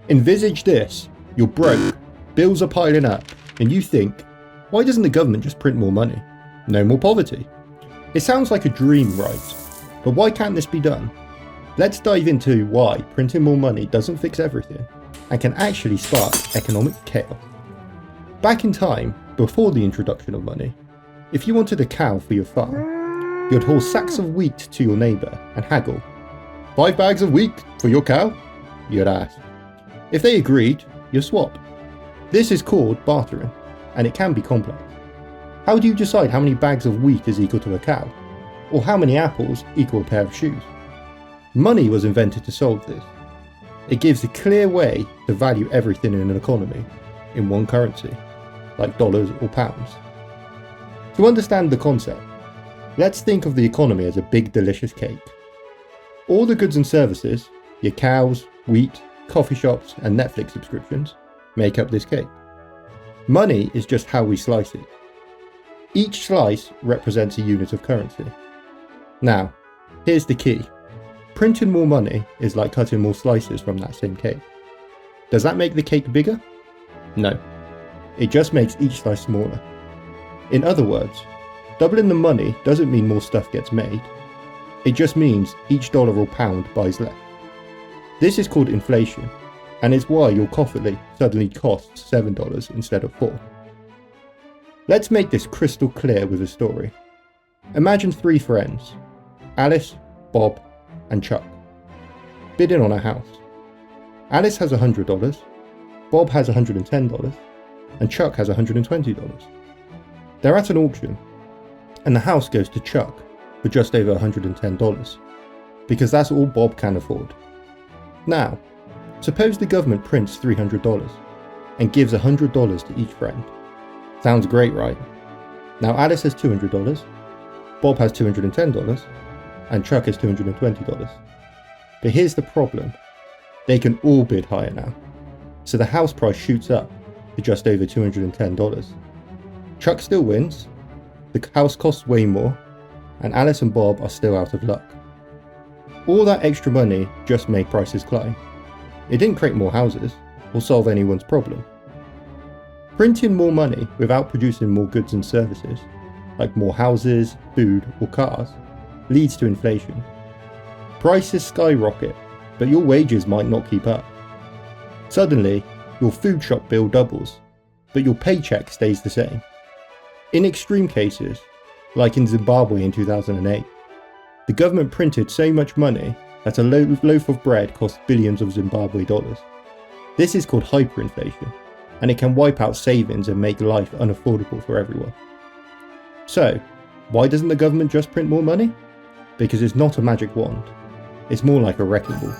Envisage this: you're broke, bills are piling up, and you think, why doesn't the government just print more money? No more poverty. It sounds like a dream, right? But why can't this be done? Let's dive into why printing more money doesn't fix everything and can actually spark economic chaos. Back in time, before the introduction of money, if you wanted a cow for your farm, you'd haul sacks of wheat to your neighbour and haggle. 5 bags of wheat for your cow? You'd ask. If they agreed, you'd swap. This is called bartering, and it can be complex. How do you decide how many bags of wheat is equal to a cow? Or how many apples equal a pair of shoes? Money was invented to solve this. It gives a clear way to value everything in an economy in one currency, like dollars or pounds. To understand the concept, let's think of the economy as a big delicious cake. All the goods and services, your cows, wheat, coffee shops and Netflix subscriptions, make up this cake. Money is just how we slice it. Each slice represents a unit of currency. Now, here's the key. Printing more money is like cutting more slices from that same cake. Does that make the cake bigger? No. It just makes each slice smaller. In other words, doubling the money doesn't mean more stuff gets made. It just means each dollar or pound buys less. This is called inflation, and it's why your coffee suddenly costs $7 instead of $4. Let's make this crystal clear with a story. Imagine 3 friends, Alice, Bob, and Chuck, bidding on a house. Alice has $100, Bob has $110, and Chuck has $120. They're at an auction, and the house goes to Chuck for just over $110, because that's all Bob can afford. Now, suppose the government prints $300 and gives $100 to each friend. Sounds great, right? Now Alice has $200, Bob has $210, and Chuck has $220. But here's the problem. They can all bid higher now. So the house price shoots up to just over $210. Chuck still wins, the house costs way more, and Alice and Bob are still out of luck. All that extra money just made prices climb. It didn't create more houses or solve anyone's problem. Printing more money without producing more goods and services, like more houses, food, or cars, leads to inflation. Prices skyrocket, but your wages might not keep up. Suddenly, your food shop bill doubles, but your paycheck stays the same. In extreme cases, like in Zimbabwe in 2008, the government printed so much money that a loaf of bread cost billions of Zimbabwe dollars. This is called hyperinflation, and it can wipe out savings and make life unaffordable for everyone. So, why doesn't the government just print more money? Because it's not a magic wand. It's more like a wrecking ball.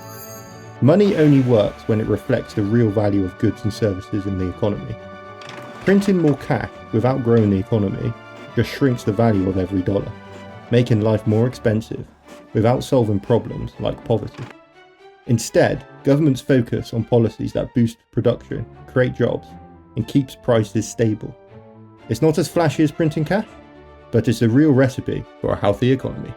Money only works when it reflects the real value of goods and services in the economy. Printing more cash without growing the economy just shrinks the value of every dollar, making life more expensive without solving problems like poverty. Instead, governments focus on policies that boost production, create jobs, and keeps prices stable. It's not as flashy as printing cash, but it's a real recipe for a healthy economy.